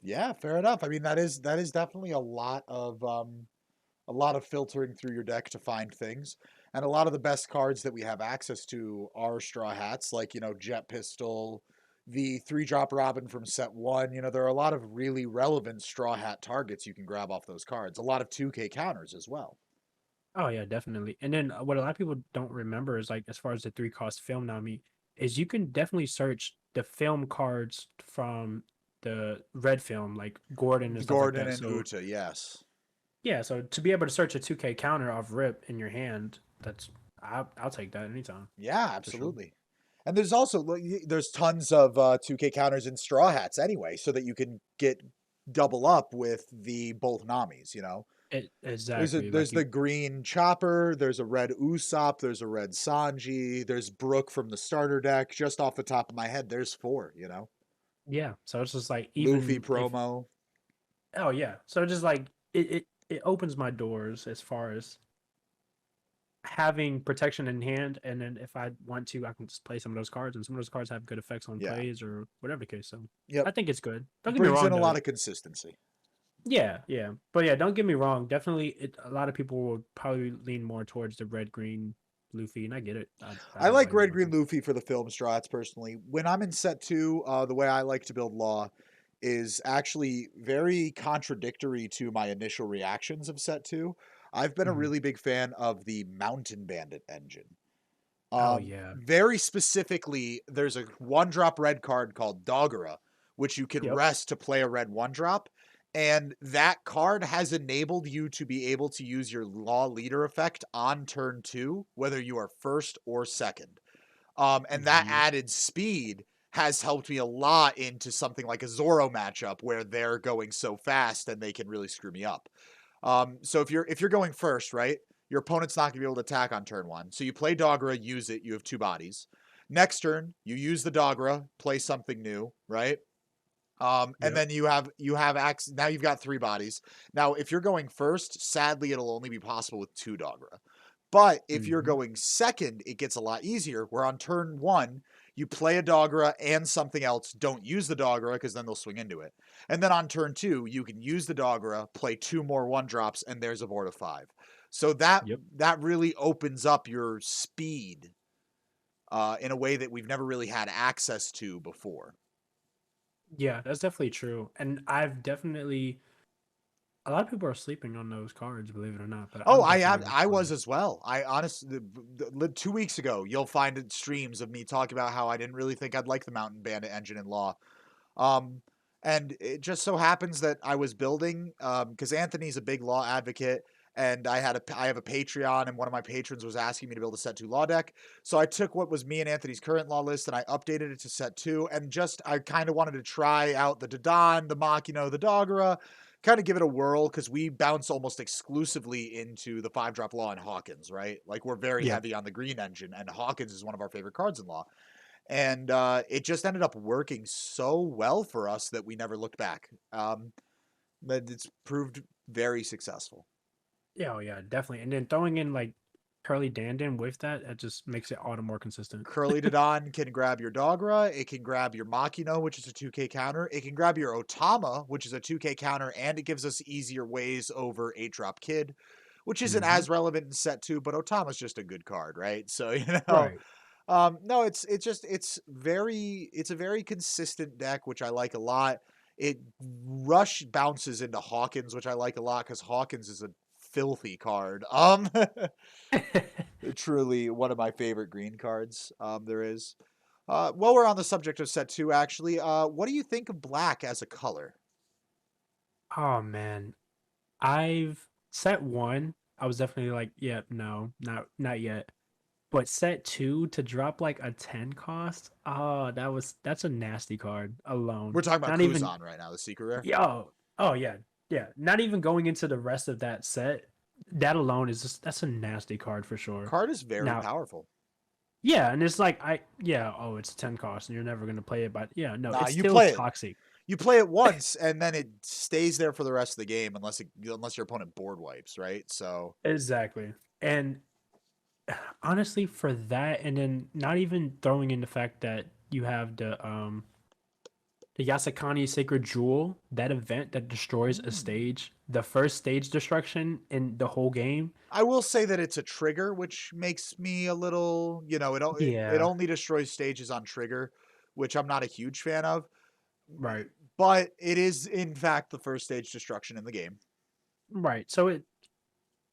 Yeah, fair enough. I mean, that is definitely a lot of filtering through your deck to find things. And a lot of the best cards that we have access to are Straw Hats, like, Jet Pistol, the 3-drop Robin from set one. There are a lot of really relevant Straw Hat targets you can grab off those cards. A lot of 2K counters as well. Oh yeah, definitely. And then what a lot of people don't remember is like as far as the 3 cost film Nami is you can definitely search the film cards from the red film like Gordon and stuff like Gordon that. and So Uta, yes. yeah, so to be able to search a 2K counter off rip in your hand, that's I'll take that anytime Yeah, for sure. absolutely. And there's also there's tons of 2K counters in Straw Hats anyway, so that you can get double up with the both Namis, Exactly. There's Like the you, green Chopper, there's a red Usopp, there's a red Sanji, there's Brook from the starter deck. Just off the top of my head, there's four. yeah. So it's just like Luffy even if promo. oh yeah. So just like it opens my doors as far as having protection in hand, and then if I want to, I can just play some of those cards, and some of those cards have good effects on Yeah. plays or whatever the case. So Yep. I think it's good. Don't get me Brings in wrong a though. lot of consistency. Yeah, yeah, but yeah, don't get me wrong. Definitely, a lot of people will probably lean more towards the red green Luffy, and I get it. I I don't like blame red nobody. green Luffy for the film strats personally. When I'm in set two, the way I like to build law is actually very contradictory to my initial reactions of set two. I've been a Mhm. really big fan of the Mountain Bandit engine. Oh yeah. Very specifically, there's a one drop red card called Doggerah, which you can Yep. rest to play a red one drop. And that card has enabled you to be able to use your Law Leader effect on turn two, whether you are first or second. And that Yep. added speed has helped me a lot into something like a Zoro matchup where they're going so fast and they can really screw me up. So if you're going first, right, your opponent's not gonna be able to attack on turn one. So you play Doggerah, use it. You have two bodies. Next turn, you use the Doggerah, play something new, right? And Yep. then you have now you've got three bodies. Now, if you're going first, sadly, it'll only be possible with two Doggerah. But if you're Hmm. going second, it gets a lot easier. Where on turn one, you play a Doggerah and something else. Don't use the Doggerah because then they'll swing into it. And then on turn two, you can use the Doggerah, play two more one drops, and there's a board of five. So that Yep. that really opens up your speed in a way that we've never really had access to before. Yeah, that's definitely true. And I've definitely a lot of people are sleeping on those cards, believe it or not. But Oh, I'm I definitely have. a big I fan of was them. as well. I honestly, 2 weeks ago, you'll find streams of me talking about how I didn't really think I'd like the Mountain Bandit engine in Law. Um, and it just so happens that I was building because Anthony's a big Law advocate, and I have a Patreon, and one of my patrons was asking me to build a set two Law deck. So I took what was me and Anthony's current Law list, and I updated it to set two, and just I kind of wanted to try out the Dadan, the Makino, the Doggerah, kind of give it a whirl because we bounce almost exclusively into the five drop Law and Hawkins, right? Like we're very Yeah. heavy on the green engine, and Hawkins is one of our favorite cards in Law. And it just ended up working so well for us that we never looked back. But it's proved very successful. Yeah, oh yeah, definitely. And then throwing in like Curly Dandan with that, it just makes it all the more consistent. Curly Dodon can grab your Dogra. It can grab your Makino, which is a 2K counter. It can grab your Otama, which is a 2K counter, and it gives us easier ways over 8 drop Kid, which isn't Hmm. as relevant in set 2, but Otama's just a good card, right? So, Right. no, it's a very consistent deck, which I like a lot. It rush bounces into Hawkins, which I like a lot because Hawkins is a filthy card. Truly one of my favorite green cards there is. While we're on the subject of set two, actually, what do you think of black as a color? Oh man, I've set one. I was definitely like, yeah, no, not yet. But set two to drop like a 10 cost. Oh, that's a nasty card alone. We're talking about Not even Kuzan right now, the secret rare. yo. Oh yeah, yeah. Not even going into the rest of that set. That alone is just that's a nasty card for sure. Card is very Now, powerful. yeah, and it's like yeah, oh, it's 10 cost and you're never gonna play it, but yeah, no, Nah, it's still toxic. you play it once, and then it stays there for the rest of the game unless your opponent board wipes, right? So Exactly. And honestly, for that, and then not even throwing in the fact that you have the Yasakani Sacred Jewel, that event that destroys a mm. stage, the first stage destruction in the whole game. I will say that it's a trigger, which makes me a little, it Yeah, only destroys stages on trigger, which I'm not a huge fan of. right, But it is in fact the first stage destruction in the game. right. So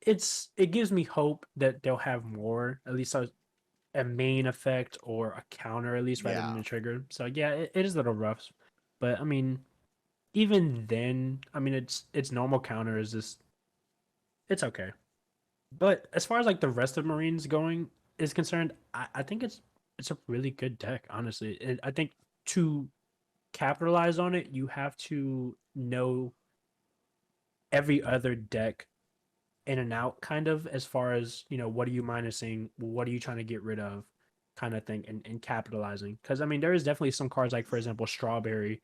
it gives me hope that they'll have more, at least a main effect or a counter at least rather than Yeah. a trigger. So yeah, it is a little rough, but I mean, even then, I mean, its normal counter is just it's okay. But as far as like the rest of Marines going is concerned, I think it's a really good deck, honestly. I think to capitalize on it, you have to know every other deck in and out, kind of, as far as, what are you minusing, what are you trying to get rid of, kind of thing, and capitalizing. Because I mean, there is definitely some cards, like for example Strawberry,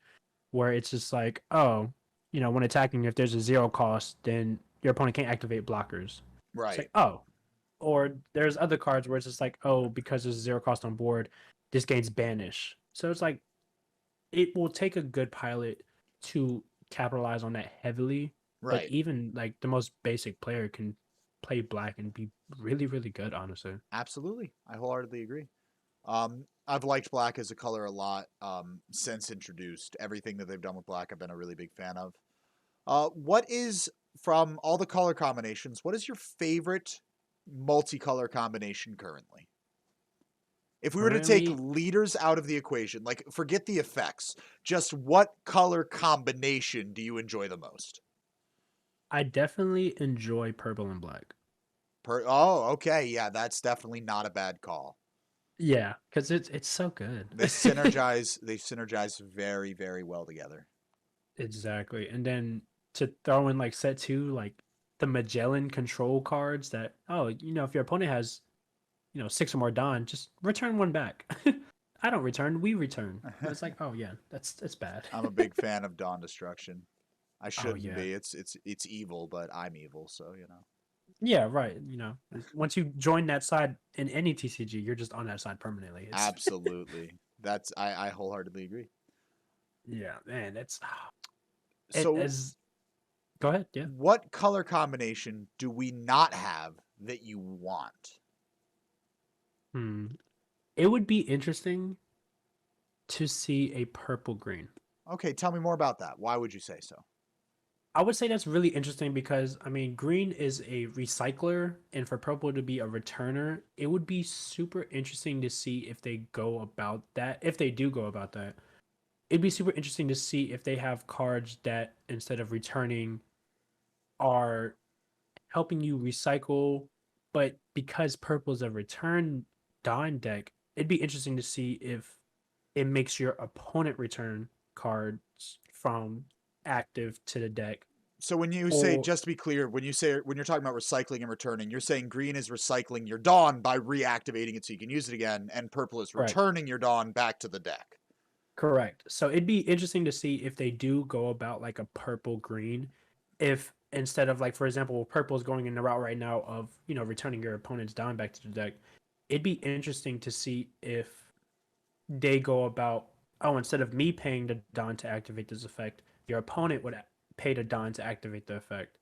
where it's just like, oh, when attacking, if there's a 0 cost, then your opponent can't activate blockers. It's Right. like, oh. Or there's other cards where it's just like, oh, because there's a 0 cost on board, this gains banish. So it's like, it will take a good pilot to capitalize on that heavily. But Right. even like the most basic player can play black and be really, really good, honestly. Absolutely. I wholeheartedly agree. I've liked black as a color a lot since introduced. Everything that they've done with black, I've been a really big fan of. What is, from all the color combinations, what is your favorite multicolor combination currently? If we were to take Currently, leaders out of the equation, like forget the effects, just what color combination do you enjoy the most? I definitely enjoy purple and black. Oh, okay, yeah, that's definitely not a bad call. Yeah, because it's so good. They synergize very, very well together. Exactly. And then to throw in like set two, like the Magellan control cards that, oh, if your opponent has, 6 or more Dawn, just return one back. I don't return, we return. And it's like, oh yeah, that's bad. I'm a big fan of Dawn Destruction. I Oh shouldn't yeah. be. It's evil, but I'm evil, so you know. Yeah, right. Once you join that side in any TCG, you're just on that side permanently. It's Absolutely. I wholeheartedly agree. yeah, man, it So as go ahead, yeah. what color combination do we not have that you want? Hmm. It would be interesting to see a purple green. Okay, tell me more about that. Why would you say so? I would say that's really interesting because I mean, green is a recycler, and for purple to be a returner, it would be super interesting to see if they go about that. If they do go about that, it'd be super interesting to see if they have cards that instead of returning are helping you recycle, but because purple's a return Dawn deck, it'd be interesting to see if it makes your opponent return cards from active to the deck. So when you say, Or just to be clear, when you're talking about recycling and returning, you're saying green is recycling your Dawn by reactivating it so you can use it again, and purple is correct, returning your Dawn back to the deck. correct. So it'd be interesting to see if they do go about like a purple green, if instead of like for example, purple is going in the route right now of returning your opponent's Dawn back to the deck. It'd be interesting to see if they go about, oh, instead of me paying the Dawn to activate this effect, your opponent would pay the Dawn to activate the effect.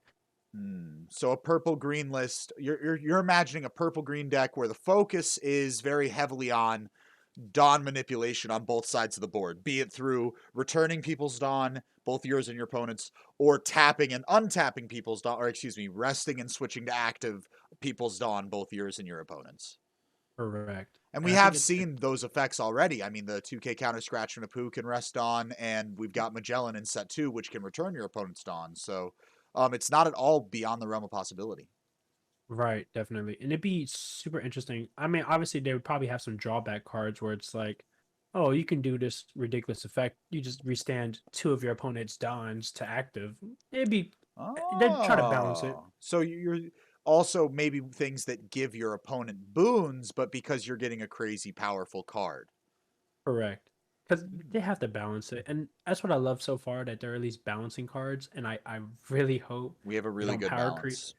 So a purple green list. You're imagining a purple green deck where the focus is very heavily on Dawn manipulation on both sides of the board, be it through returning people's Dawn, both yours and your opponent's, or tapping and untapping people's Dawn, or excuse me, resting and switching to active people's Dawn, both yours and your opponent's. Correct. And we And I think have seen those effects already. I mean, the 2K counter scratch and a poo can rest on, and we've got Magellan in set two, which can return your opponent's Dawn. So it's not at all beyond the realm of possibility. right, definitely. And it'd be super interesting. I mean, obviously they would probably have some drawback cards where it's like, oh, you can do this ridiculous effect. You just restand two of your opponent's Dawns to active. It'd be they'd try to balance it. So you're also maybe things that give your opponent boons, but because you're getting a crazy powerful card. Correct. Because they have to balance it. And that's what I love so far, that they're at least balancing cards. And I really hope We have a they really don't good power creep. balance.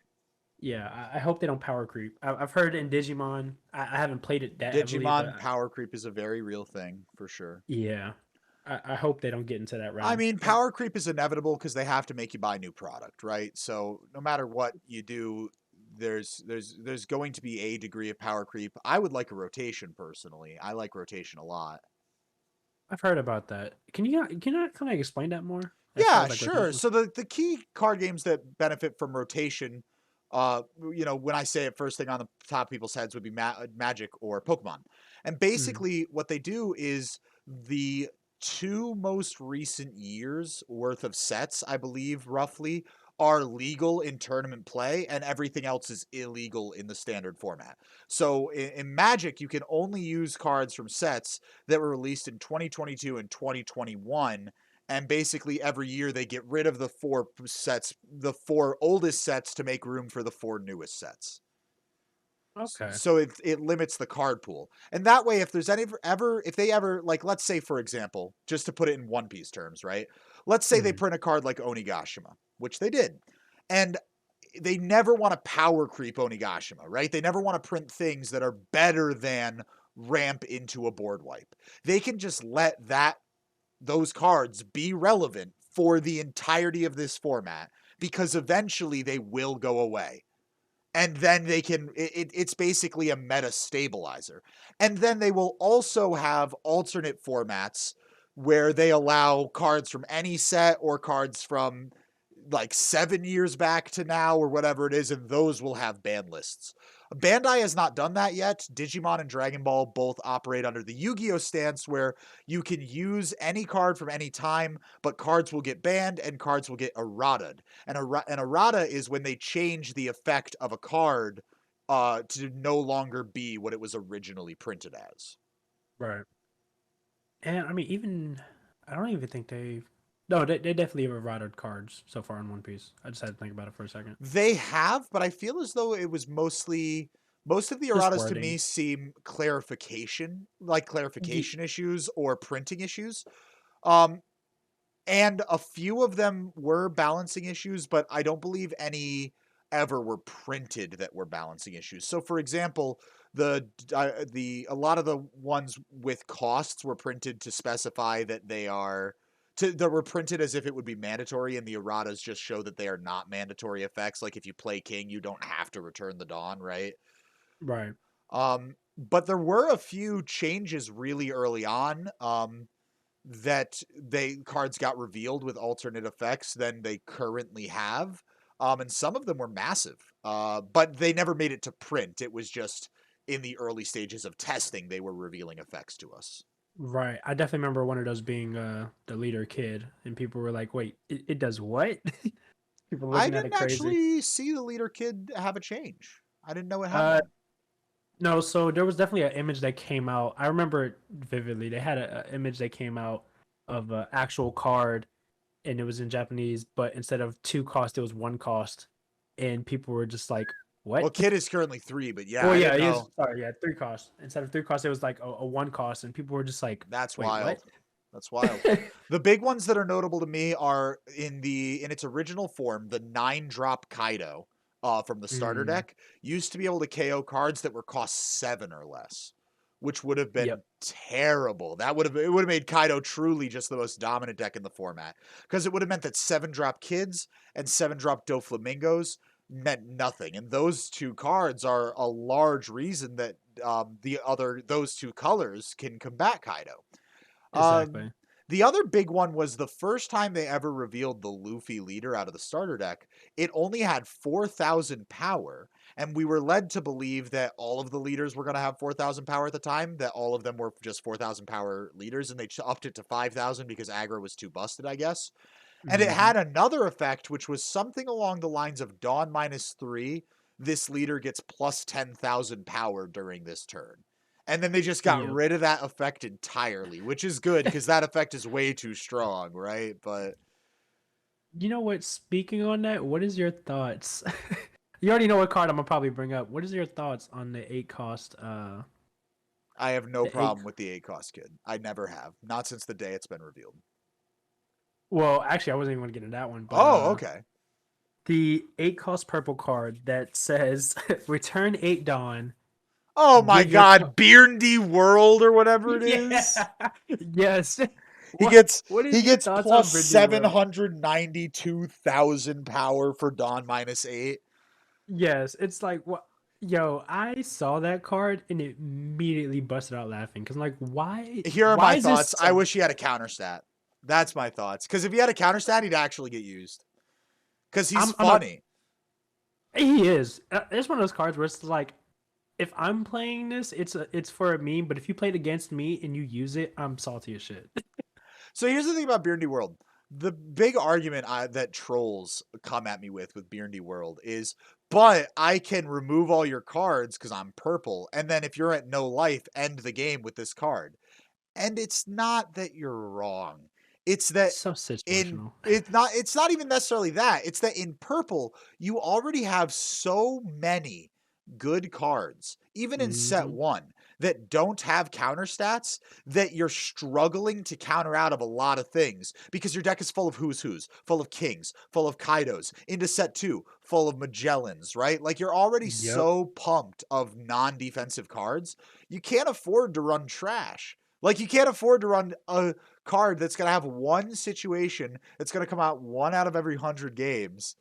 Yeah, I hope they don't power creep. I've heard in Digimon, I haven't played it that heavily, but Digimon power creep is a very real thing for sure. yeah, I hope they don't get into that I realm. mean, power creep is inevitable because they have to make you buy new product, right? So no matter what you do, there's going to be a degree of power creep. I would like a rotation personally. I like rotation a lot. I've heard about that. Can you kind of explain that more as far Yeah, as like sure. rotation? So the key card games that benefit from rotation, when I say it, first thing on the top of people's heads would be Magic or Pokemon. And Mm, basically, what they do is the two most recent years worth of sets, I believe, roughly, are legal in tournament play, and everything else is illegal in the standard format. So in Magic, you can only use cards from sets that were released in 2022 and 2021, And basically every year they get rid of the the 4 oldest sets to make room for the 4 newest sets. Okay. So it limits the card pool. And that way, if there's if they ever, like, let's say, for example, just to put it in One Piece terms, right? Let's say they Mhm. print a card like Onigashima, which they did. And they never want to power creep Onigashima, right? They never want to print things that are better than ramp into a board wipe. They can just let those cards be relevant for the entirety of this format because eventually they will go away. And then they can, it's basically a meta stabilizer. And then they will also have alternate formats where they allow cards from any set or cards from like 7 years back to now or whatever it is, and those will have ban lists. Bandai has not done that yet. Digimon and Dragon Ball both operate under the Yu-Gi-Oh stance where you can use any card from any time, but cards will get banned and cards will get errataed. And an errata is when they change the effect of a card to no longer be what it was originally printed as. Right. And I mean, even I don't even think they've. No, they definitely have eroded cards so far in One Piece. I just had to think about it for a second. They have, but I feel as though it was most of the Just erratas to wording. me seem clarification issues or printing issues. Um, and a few of them were balancing issues, but I don't believe any ever were printed that were balancing issues. So, for example, the a lot of the ones with costs were printed to specify that that were printed as if it would be mandatory, and the erratas just show that they are not mandatory effects. Like if you play King, you don't have to return the Dawn, right? Right. But there were a few changes really early on. That cards got revealed with alternate effects than they currently have. And some of them were massive. But they never made it to print. It was just in the early stages of testing they were revealing effects to us. Right. I definitely remember one of those being the leader kid, and people were like, "Wait, it does what?" People I looking at it didn't crazy. actually see the leader kid have a change. I didn't know it had Uh, one. no. So there was definitely an image that came out. I remember it vividly. They had a image that came out of an actual card, and it was in Japanese, but instead of 2 cost, it was 1 cost, and people were just like, Well, "What?" kid is currently 3, but yeah, Well, I yeah, didn't he is. know. Sorry, yeah, 3 costs. Instead of 3 costs, it was like a 1 cost, and people were just like, That's "Wait, what?" wild. That's wild. The big ones that are notable to me are in its original form, the 9-drop Kaido from the starter Mm, deck used to be able to KO cards that were cost 7 or less, which would have yep, been terrible. It would have made Kaido truly just the most dominant deck in the format because it would have meant that 7-drop Kids and 7-drop Doflamingos meant nothing, and those two cards are a large reason that those two colors can combat Kaido. Um, exactly. the other big one was the first time they ever revealed the Luffy leader out of the starter deck. It only had 4,000 power, and we were led to believe that all of the leaders were going to have 4,000 power at the time, that all of them were just 4,000 power leaders, and they upped it to 5,000 because aggro was too busted, I guess. And it Hmm. had another effect, which was something along the lines of Dawn -3. This leader gets plus 10,000 power during this turn. And then they just got Yep. rid of that effect entirely, which is good because that effect is way too strong, right? But You know what? Speaking on that, what is your thoughts? You already know what card I'm gonna probably bring up. What is your thoughts on the 8 cost? I have no The 8. problem with the 8 cost kid. I never have. Not since the day it's been revealed. Well, actually, I wasn't even gonna get into that one, but Oh, okay. the 8 cost purple card that says return 8 Dawn. Oh my Give your god, Beardy World or whatever it is. yeah, yes. He What gets what he is your gets thoughts plus on Brindy World? 792,000 power for Dawn -8. Yes, it's like what. Yo, I saw that card and it immediately busted out laughing because I'm like, why? Here are Why my is this thoughts. I so? wish he had a counter stat. That's my thoughts. Because if he had a counter stat, he'd actually get used. Because he's I'm not. funny. He is. It's one of those cards where it's like, if I'm playing this, it's for a meme. But if you played against me and you use it, I'm salty as shit. So here's the thing about Beardy World. The big argument that trolls come at me with Beardy World is, but I can remove all your cards because I'm purple, and then if you're at no life, end the game with this card. And it's not that you're wrong. It's that So in situational. it's not even necessarily that. It's that in purple, you already have so many good cards, even in set Hmm. 1, that don't have counter stats that you're struggling to counter out of a lot of things because your deck is full of who's, full of kings, full of Kaidos, into set 2, full of Magellans, right? Like you're already Yep. so pumped of non-defensive cards, you can't afford to run trash. Like you can't afford to run a card that's going to have one situation that's going to come out 1 out of every 100 games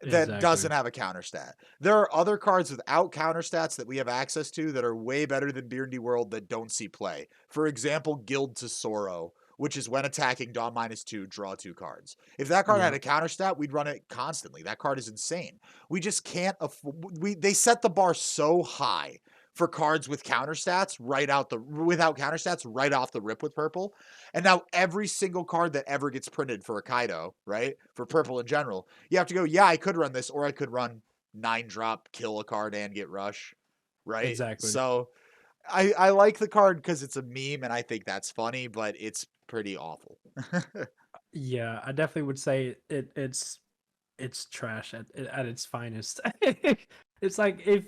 that Exactly. doesn't have a counter stat. There are other cards without counter stats that we have access to that are way better than Beardy World that don't see play. For example, Guild to Sorrow, which is when attacking, draw -2, draw 2 cards. If that card had Yep. a counter stat, we'd run it constantly. That card is insane. We just can't they set the bar so high for cards with counter stats without counter stats right off the rip with purple. And now every single card that ever gets printed for a Kaido, right? For purple in general, you have to go, yeah, I could run this, or I could run 9-drop, kill a card and get rush, right? Exactly. So I like the card because it's a meme and I think that's funny, but it's pretty awful. Yeah, I definitely would say it's trash at its finest. It's like if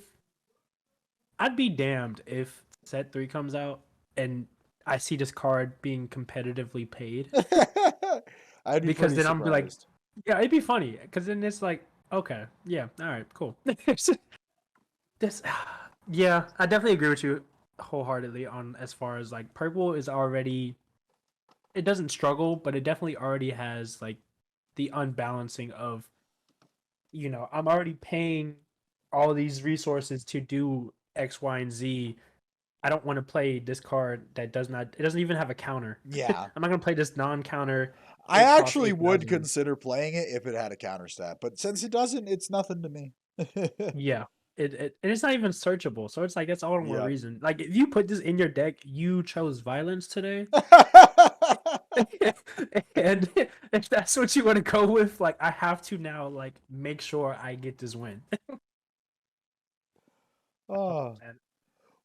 I'd be damned if set 3 comes out and I see this card being competitively paid, I'd be because pretty then I'm be like, surprised. yeah, it'd be funny because then it's like, okay, yeah, all right, cool. This, yeah, I definitely agree with you wholeheartedly on as far as like purple is already, it doesn't struggle, but it definitely already has like the unbalancing of, I'm already paying all these resources to do X, Y, and Z. I don't want to play this card that it doesn't even have a counter. Yeah. I'm not gonna play this non-counter. I It costs actually would 8,000. consider playing it if it had a counter stat, but since it doesn't, it's nothing to me. Yeah. And it's not even searchable. So it's like that's all the more Yep. reason. Like if you put this in your deck, you chose violence today. And if that's what you want to go with, like I have to now like make sure I get this win. Oh, Oh. man.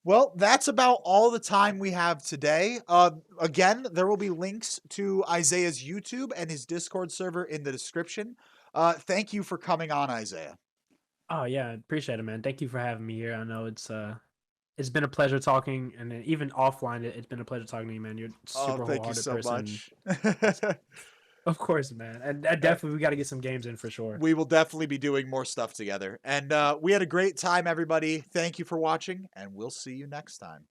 Well, that's about all the time we have today. Again, there will be links to Isaiah's YouTube and his Discord server in the description. Thank you for coming on, Isaiah. Oh yeah, appreciate it, man. Thank you for having me here. I know it's been a pleasure talking, and then even offline, it's been a pleasure talking to you, man. You're a Oh, super thank you wholehearted so person. much. Of course, man. And Uh, definitely we got to get some games in for sure. we will definitely be doing more stuff together. And we had a great time, everybody. Thank you for watching, and we'll see you next time.